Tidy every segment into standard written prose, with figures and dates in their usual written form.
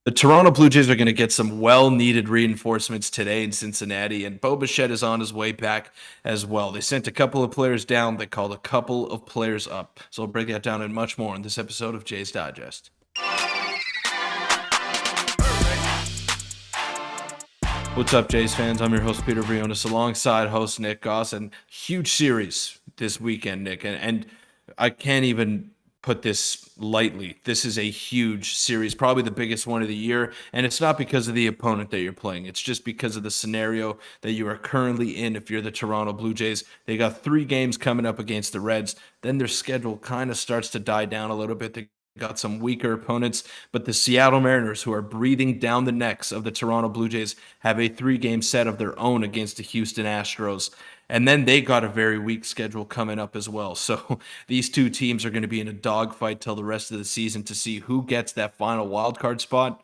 The Toronto Blue Jays are going to get some well-needed reinforcements today in Cincinnati, and Bo Bichette is on his way back as well. They sent a couple of players down. They called a couple of players up. So I'll break that down and much more in this episode of Jays Digest. What's up, Jays fans? I'm your host, Peter Vryonis, alongside host Nick Gosse, and huge series this weekend, Nick. And I can't even put this lightly. This is a huge series, probably the biggest one of the year. And it's not because of the opponent that you're playing. It's just because of the scenario that you are currently in if you're the Toronto Blue Jays. They got 3 games coming up against the Reds. Then their schedule kind of starts to die down a little bit. They got some weaker opponents, but the Seattle Mariners, who are breathing down the necks of the Toronto Blue Jays, have a 3 game set of their own against the Houston Astros. And then they got a very weak schedule coming up as well. So these two teams are going to be in a dogfight till the rest of the season to see who gets that final wild card spot.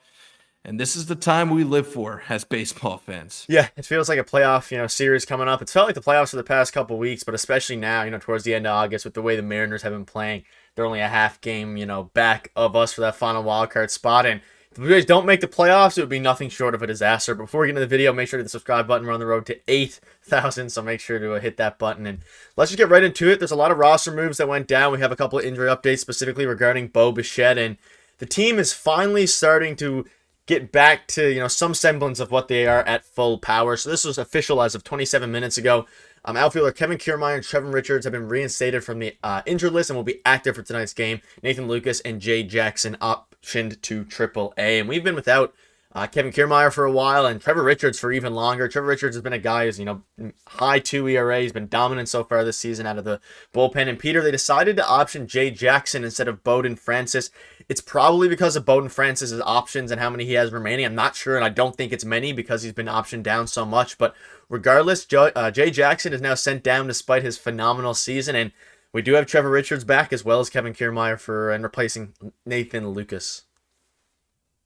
And this is the time we live for as baseball fans. Yeah, it feels like a playoff, series coming up. It's felt like the playoffs for the past couple of weeks, but especially now, towards the end of August with the way the Mariners have been playing. They're only a half game, back of us for that final wild card spot. And if the Blue Jays don't make the playoffs, it would be nothing short of a disaster. Before we get into the video, make sure to hit the subscribe button. We're on the road to 8,000, so make sure to hit that button. And let's just get right into it. There's a lot of roster moves that went down. We have a couple of injury updates specifically regarding Bo Bichette, and the team is finally starting to get back to some semblance of what they are at full power. So this was official as of 27 minutes ago. Outfielder Kevin Kiermaier and Trevor Richards have been reinstated from the injured list and will be active for tonight's game. Nathan Lucas and Jay Jackson optioned to AAA. And we've been without Kevin Kiermaier for a while and Trevor Richards for even longer. Trevor Richards has been a guy who's, high 2 ERA. He's been dominant so far this season out of the bullpen. And Peter, they decided to option Jay Jackson instead of Bowden Francis. It's probably because of Bowden Francis's options and how many he has remaining. I'm not sure, and I don't think it's many because he's been optioned down so much. But regardless, Jay Jackson is now sent down despite his phenomenal season. And we do have Trevor Richards back as well as Kevin Kiermaier and replacing Nathan Lucas.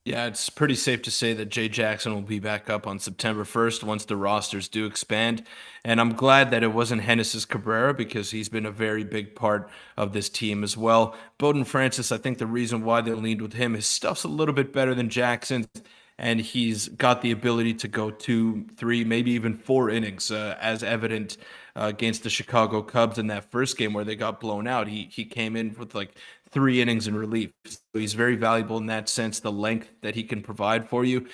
Yeah, it's pretty safe to say that Jay Jackson will be back up on September 1st once the rosters do expand. And I'm glad that it wasn't Genesis Cabrera because he's been a very big part of this team as well. Bowden Francis, I think the reason why they leaned with him, his stuff's a little bit better than Jackson's. And he's got the ability to go 2, 3, maybe even 4 innings, as evident against the Chicago Cubs in that first game where they got blown out. He came in with like 3 innings in relief. So he's very valuable in that sense, the length that he can provide for you.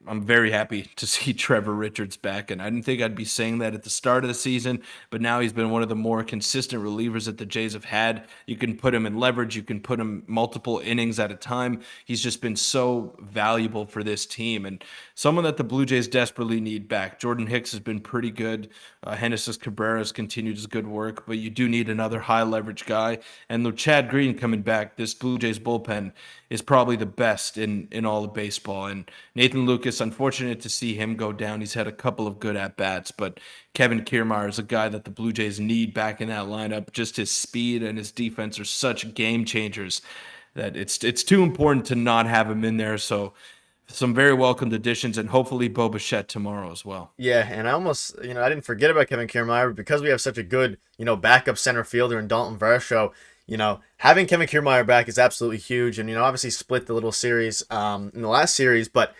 I'm very happy to see Trevor Richards back, and I didn't think I'd be saying that at the start of the season, but now he's been one of the more consistent relievers that the Jays have had. You can put him in leverage, you can put him multiple innings at a time. He's just been so valuable for this team, and someone that the Blue Jays desperately need back. Jordan Hicks has been pretty good. Genesis Cabrera has continued his good work, but you do need another high leverage guy. And with Chad Green coming back, this Blue Jays bullpen is probably the best in all of baseball. And Nathan Lucas, unfortunate to see him go down. He's had a couple of good at bats, but Kevin Kiermaier is a guy that the Blue Jays need back in that lineup. Just his speed and his defense are such game changers that it's too important to not have him in there. So some very welcomed additions, and hopefully Bo Bichette tomorrow as well. Yeah, and I almost, I didn't forget about Kevin Kiermaier because we have such a good, backup center fielder in Dalton Varsho. Having Kevin Kiermaier back is absolutely huge, and obviously split the little series in the last series, but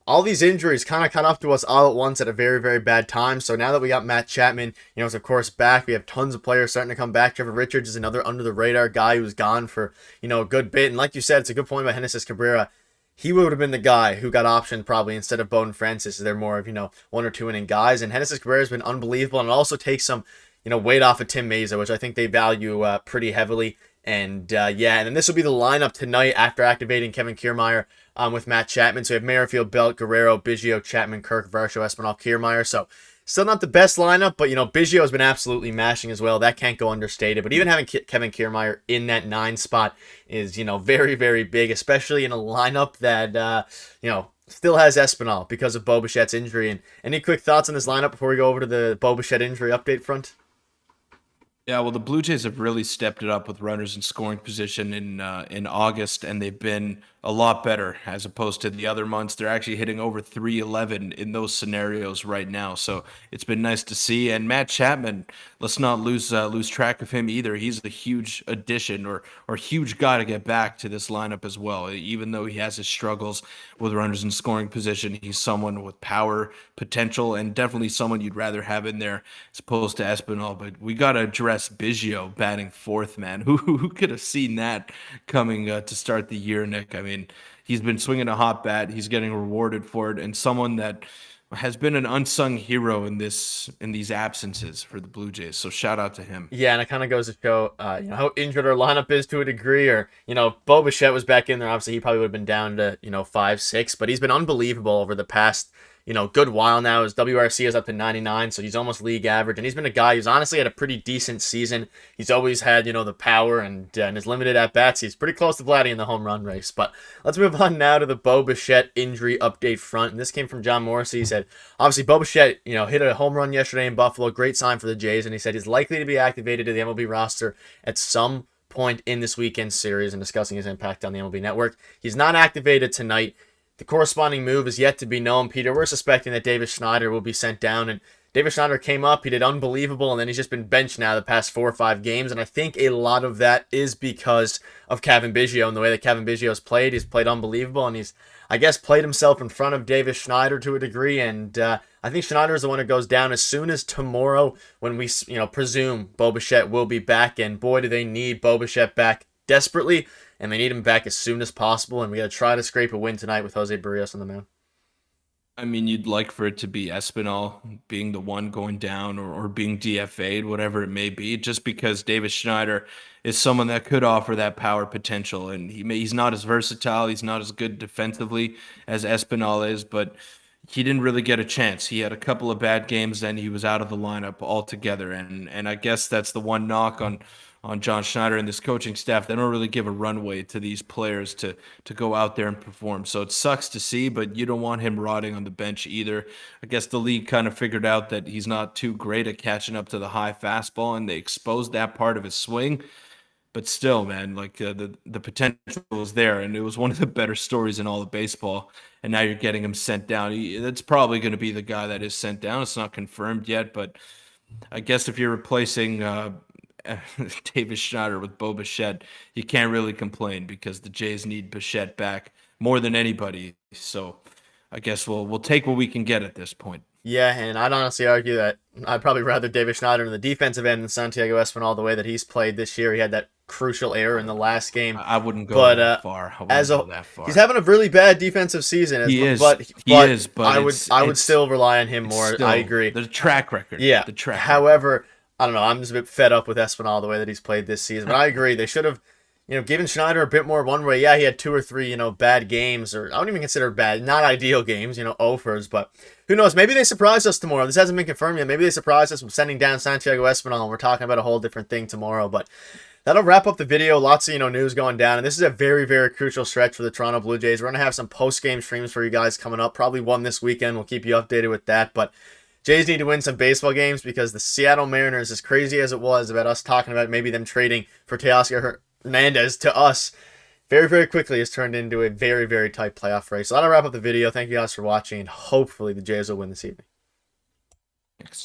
all these injuries kind of caught up to us all at once at a very, very bad time. So now that we got Matt Chapman, is of course back. We have tons of players starting to come back. Trevor Richards is another under the radar guy who's gone for a good bit, and like you said, it's a good point about Genesis Cabrera. He would have been the guy who got optioned probably instead of Bowden Francis. They're more of 1 or 2 inning guys, and Genesis Cabrera has been unbelievable, and it also takes some weight off of Tim Mesa, which I think they value pretty heavily. And and then this will be the lineup tonight after activating Kevin Kiermaier with Matt Chapman. So we have Merrifield, Belt, Guerrero, Biggio, Chapman, Kirk, Varsho, Espinal, Kiermaier. So still not the best lineup, but Biggio has been absolutely mashing as well. That can't go understated. But even having Kevin Kiermaier in that 9 spot is very, very big, especially in a lineup that still has Espinal because of Bo Bichette's injury. And any quick thoughts on this lineup before we go over to the Bo Bichette injury update front? Yeah, well, the Blue Jays have really stepped it up with runners in scoring position in August, and they've been a lot better as opposed to the other months. They're actually hitting over 311 in those scenarios right now. So it's been nice to see. And Matt Chapman, let's not lose track of him either. He's a huge addition or huge guy to get back to this lineup as well. Even though he has his struggles with runners in scoring position, he's someone with power, potential, and definitely someone you'd rather have in there as opposed to Espinal. But we got to address Biggio batting fourth, man. Who could have seen that coming to start the year, Nick? I mean, he's been swinging a hot bat. He's getting rewarded for it, and someone that has been an unsung hero in these absences for the Blue Jays. So shout out to him. Yeah, and it kind of goes to show, how injured our lineup is to a degree. Or, Bo Bichette was back in there. Obviously, he probably would have been down to, 5-6, but he's been unbelievable over the past, good while now. His WRC is up to 99, so he's almost league average. And he's been a guy who's honestly had a pretty decent season. He's always had, the power and his limited at bats. He's pretty close to Vladdy in the home run race. But let's move on now to the Bo Bichette injury update front. And this came from John Morrissey. He said, obviously, Bo Bichette, hit a home run yesterday in Buffalo. Great sign for the Jays. And he said he's likely to be activated to the MLB roster at some point in this weekend series, and discussing his impact on the MLB network. He's not activated tonight. The corresponding move is yet to be known, Peter. We're suspecting that Davis Schneider will be sent down, and Davis Schneider came up, he did unbelievable, and then he's just been benched now the past 4 or 5 games, and I think a lot of that is because of Cavan Biggio and the way that Cavan Biggio's played. He's played unbelievable, and he's, I guess, played himself in front of Davis Schneider to a degree, and I think Schneider is the one who goes down as soon as tomorrow when we, presume Bo Bichette will be back, and boy, do they need Bo Bichette back desperately, and they need him back as soon as possible, and we got to try to scrape a win tonight with Jose Barrios on the mound. I mean, you'd like for it to be Espinal being the one going down or being DFA'd, whatever it may be, just because Davis Schneider is someone that could offer that power potential. And he's not as versatile, he's not as good defensively as Espinal is, but he didn't really get a chance. He had a couple of bad games, then he was out of the lineup altogether. And I guess that's the one knock on John Schneider and this coaching staff. They don't really give a runway to these players to go out there and perform. So it sucks to see, but you don't want him rotting on the bench either. I guess the league kind of figured out that he's not too great at catching up to the high fastball, and they exposed that part of his swing. But still, man, like the potential was there, and it was one of the better stories in all of baseball. And now you're getting him sent down. That's probably going to be the guy that is sent down. It's not confirmed yet, but I guess if you're replacing Davis Schneider with Bo Bichette, you can't really complain because the Jays need Bichette back more than anybody. So I guess we'll take what we can get at this point. Yeah, and I'd honestly argue that I'd probably rather Davis Schneider in the defensive end than Santiago Espinal the way that he's played this year. He had that crucial error in the last game. I wouldn't go but that far. I wouldn't as a go that far. he's having a really bad defensive season. He is. But He is. But I would still rely on him more. still I agree. the track record. Yeah. The track record. However, I don't know. I'm just a bit fed up with Espinal the way that he's played this season. But I agree. They should have, given Schneider a bit more one way. Yeah, he had 2 or 3, bad games, or I don't even consider bad, not ideal games, offers. But who knows? Maybe they surprise us tomorrow. This hasn't been confirmed yet. Maybe they surprise us with sending down Santiago Espinal, and we're talking about a whole different thing tomorrow. But that'll wrap up the video. Lots of, news going down. And this is a very, very crucial stretch for the Toronto Blue Jays. We're going to have some post-game streams for you guys coming up. Probably one this weekend. We'll keep you updated with that. But Jays need to win some baseball games because the Seattle Mariners, as crazy as it was about us talking about maybe them trading for Teoscar Hernandez to us, very, very quickly has turned into a very, very tight playoff race. So that'll wrap up the video. Thank you guys for watching, and hopefully the Jays will win this evening. Thanks.